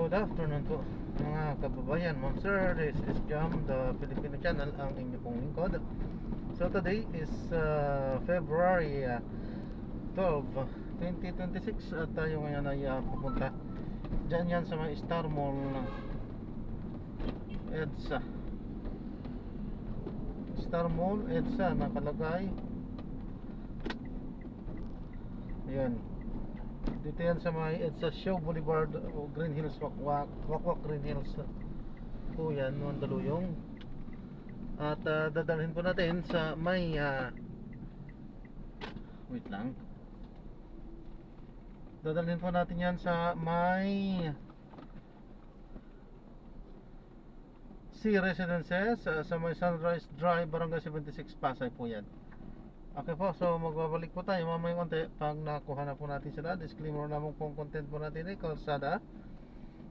Good afternoon po mga kababayan. Ma'am sir, this is Jam, the Filipino channel, ang inyo pong lingkod. So today is February 12, 2026 at tayo ngayon ay pupunta dyan yan sa may Star Mall EDSA. Star Mall EDSA nakalagay. Ayan, dito yan sa may EDSA Show Boulevard o Green Hills, Wakwak Green Hills po yan, Mandaluyong. At dadalhin po natin sa may wait lang, dadalhin po natin yan sa may C Residences sa may Sunrise Drive, Barangay 76, Pasay po yan. Okay po, so magbabalik po tayo mamaya konti pag nakuha na po natin sila. Disclaimer naman pong content po natin ay kalsada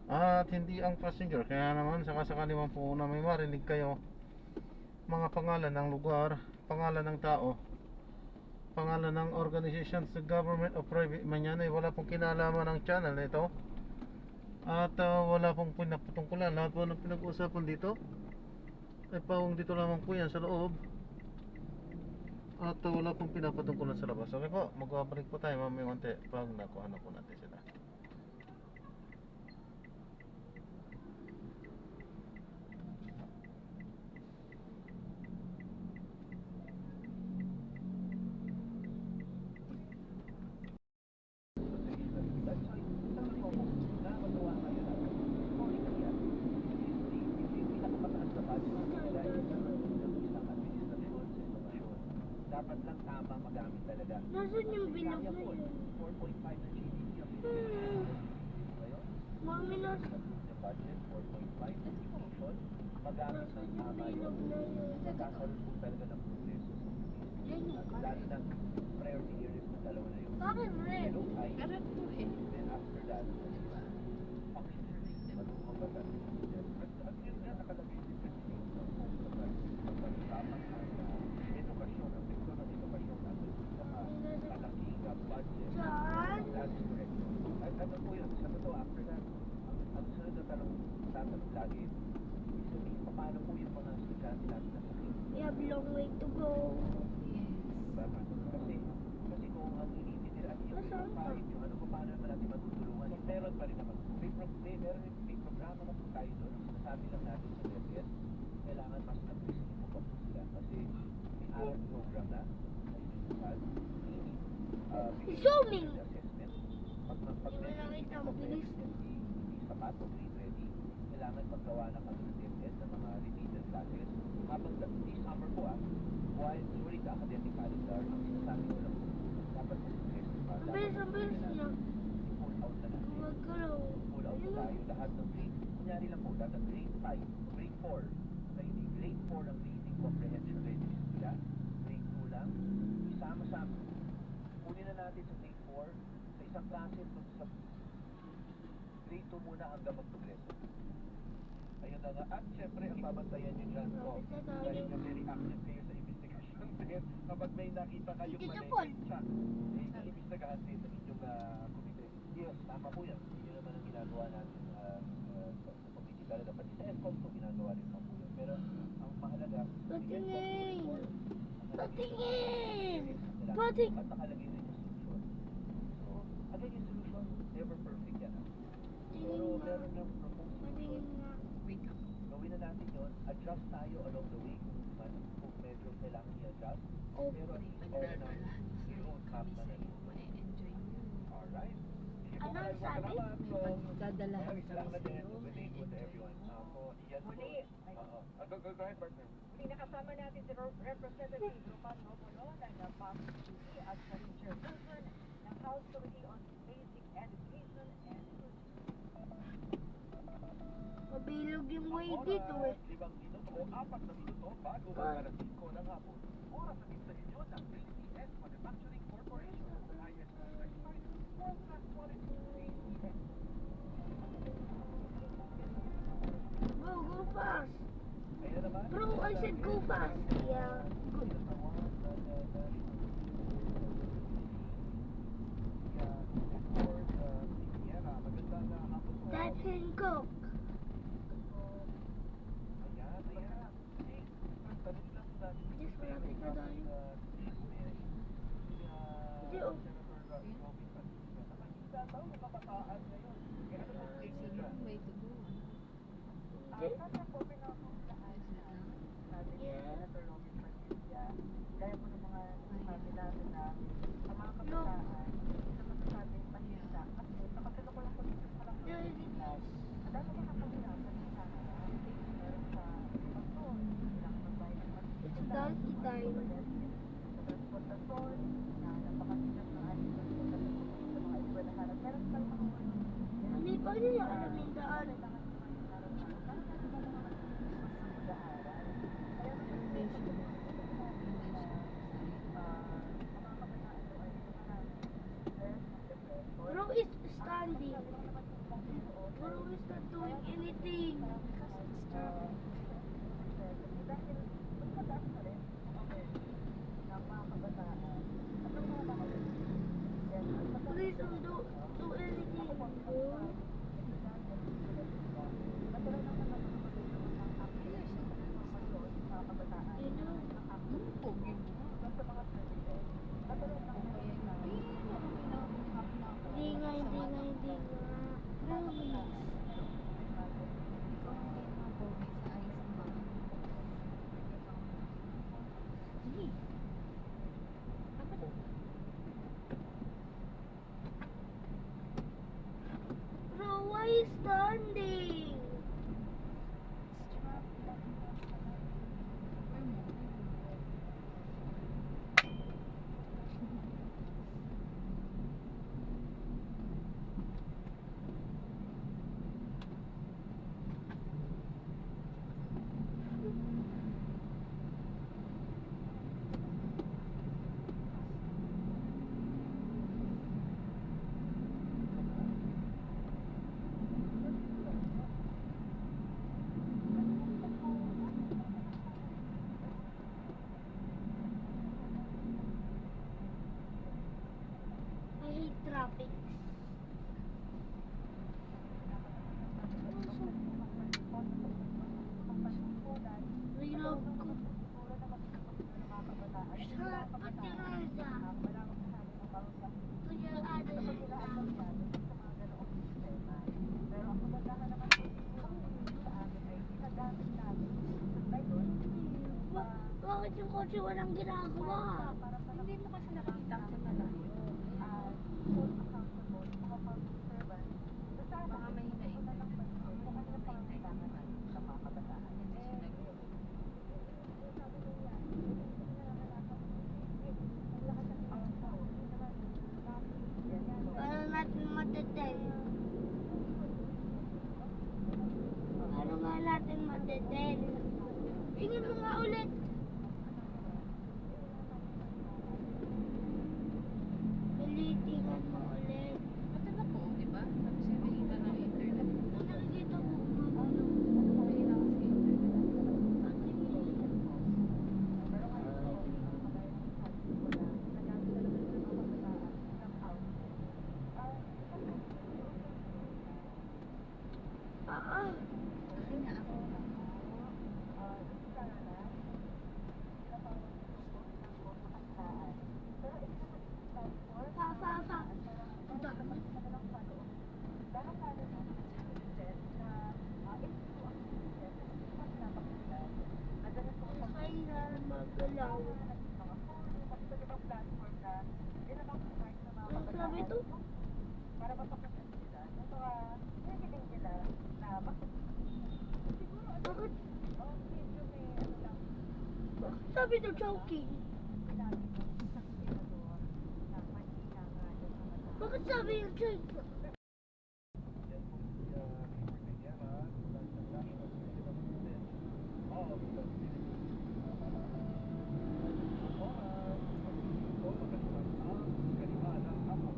at hindi ang passenger. Kaya naman sakasakali man po na may marinig kayo mga pangalan ng lugar, pangalan ng tao, pangalan ng organizations, government o private man yan, ay wala pong kinalaman ng channel na ito. At wala pong pinapatungkulan. Lahat po ng pinag-uusapan dito ay pawang dito lamang po yan sa loob. At wala pong pinapatungkulan sa labas. Okay po, magbabalik po tayo mamaya konti pag nakuha na po natin sila. Dapat lang tama magamit talaga. Nasaan yung bilog na yun? 4.5 na GDP ang Mami, nasa the budget, 4.5 education, magamit ng tama yun. Magkakaroon po talaga ng progreso. Lalo na priority areas na dalawa na yun. bakit red? Pero ay, Karat po eh. then after that, functioning, marunong mabagat. At yun nga nakalagay din sa tamang edukasyon, ang sektor ng edukasyon natin sa malaking budget. Saan? That's correct. At ano po yun, sa totoo, after that, ang sunod na tatanong lagi, sabihin pa paano po yung mga estudyante natin na sakit. We have long way to go. Diba? Kasi kung ang inipin nila at yung kahit yung ano pa paano naman natin matutulungan, meron pa rin naman. May programa na po tayo doon. Ang sinasabi lang natin sa DepEd, kailangan mas nag-risk mo pa po sila. Kasi may aral program na Zooming! assessment. Pag Hindi mo nakita ang bilis. hindi sapat o grade ready, kailangan paggawa ng ano ng DepEd ng mga remedial classes. Habang this summer po while during the academic calendar, ang sinasabi ko lang po, dapat mag-suggest pa. Ang bilis niya. Pull out na natin. Magkalaw. Pull out na tayo lahat ng grade. Kunyari lang po, dapat grade 5, grade 4. Na hindi grade 4 ang reading comprehension readiness nila. Grade 2 lang. Isama-sama. Kunin na natin sa grade 4 sa isang klase sa grade 2 muna hanggang mag-progreso. Ayun na nga. At syempre, ang babantayan nyo dyan po. Dahil na very active kayo sa investigation din. Kapag may nakita kayong Tito mali, Paul. check. Iimbestigahan din sa inyong komite. Yes, tama po yan. Hindi naman ang ginagawa natin sa komite talaga. Pati sa ESCOM po ginagawa rin po yun. Pero ang mahalaga, Patingin! Patingin! at Pating! nakalagay rin yung solution. So, again, yung solution, never perfect yan. Pero Tingin nga. meron ng proposal. Patingin nga. Wait lang. Gawin na natin yun. Adjust tayo along the way kung medyo kailangan i-adjust. Oh, Pero at least all na yung roadmap na na yun. Ma-enjoy mo. Alright. Sige po, Ano maraming sabi? salamat. So, Magdadala maraming sa salamat din. sa'yo. Good day po to everyone. Ako, yan po. Muli. Oo. Go ahead, partner. Muli nakasama natin si Representative Roman Romulo ng PAC City at sa Chairperson ng House Committee on Basic Education and Mabilog yung way dito eh. 5 minuto o 4 na minuto bago mag-alas 5 ng hapon. Oras na din sa inyo ng ACS Manufacturing Corporation ng ISO certified world-class quality ACS. Go fast! Kaya naman, Bro, I said go fast! Yeah, good. Magandang hapon po. At Hancock. Ayan. Tanong lang natin. Yes, malapit na tayo. Hindi, oh. Nakakita daw ng kabataan ngayon. Kaya ano ang tingin It's a nila? long way to go. Hindi. Kasi po pinakakulaan na sabi ni Yeah. Senator Robin Padilla, gaya po ng mga sabi natin na ang mga No. kabataan, hindi naman masasabing mahirap. Kasi sa kasalukuyan po dito pa lang There it is. ang dami mga kahirapan sa sana. Meron sa pagtun, kailangan magbayad ng It's donkey time. sa transportasyon, na napakasigas ng ating transportasyon sa mga eskwelahan. At meron pa rin mga Hindi pa rin alam yung daan. Bro is standing. Bro is not doing anything. Please don't do anything, bro. You know? Pogi mo. Hindi nga. Please. Bro, why is standing? I hate traffic. Reload ko. Sa Patirada. Kuya Bakit yung kotse walang ginagawa? Hindi mo kasi nakikita sa malayo. Baka may hinaintay. Paano natin matetel? Paano nga natin matetel? Tingin mo nga ulit. Pilitingan mo ulit. Pati na po, di ba? Sabi siya may hita ng internet. Kung nakikita mo, magulo. May hita kasi internet. Ah, Kasi nga ako. pa. Ang dami. Kaya magalaw. Ang sabi to? Para mapakasal sila, yung mga hinihiling nila na bakit siguro ano, Bakit? medyo may ano lang, Bakit sabi to choking? sinabi ko sa senador na mahina nga yung mga Bakit sabi yung choking? Yan po si Mayor Peñera mula sa National Committee of Defense of the Philippines. Oras, ito magandang ang kalimanang ako.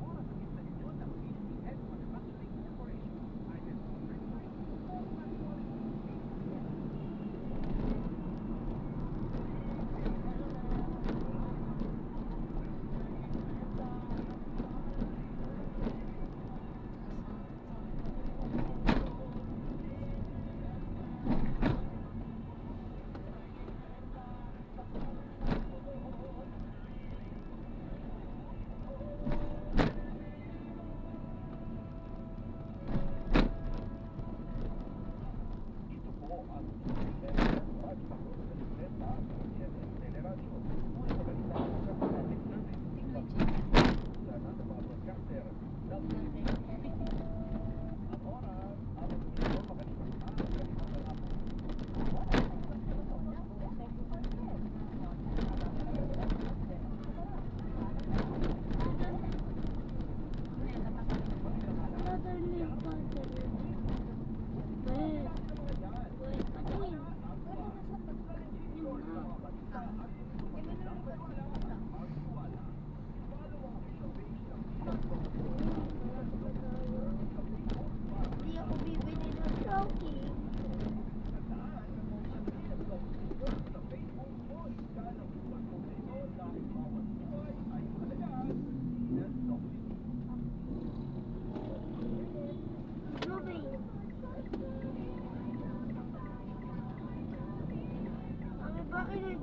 Oras ang isa ninyo ng PCS Manufacturing Corporation. Item number 9.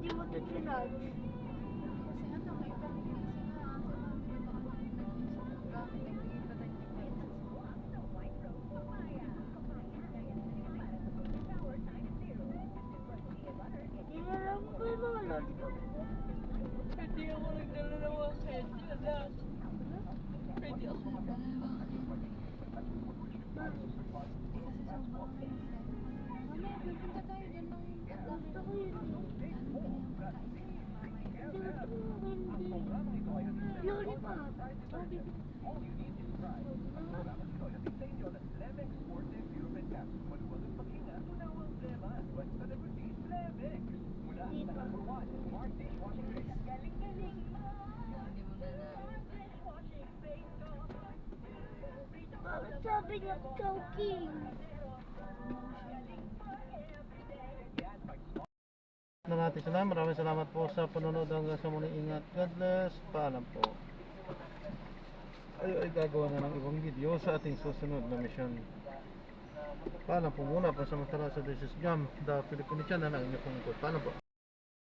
hindi mo ito sinad. Kasi ano, may pamilya sila. Baka nagbigay pa tayo ng pera. Hindi na lang ko yung mga lodo. Pwede ako nagdala ng mga candy, anak. Pwede ako nagdala ng mga candy. Kasi sobrang mahirap. Mamaya, pupunta tayo dyan ng Gusto ko yun. Hindi gusto ko hindi. Lollipop. Sabi ko. Hindi pa. Bakit sabi niya choking? Na natin sila. Maraming salamat po sa panonood hanggang sa muli. Ingat. God bless. Paalam po. Ay gagawa na ng ibang video sa ating susunod na mission. Paalam po muna. Pasamantala sa This is Jam, the Filipino channel ng inyong pangkot. Paalam po.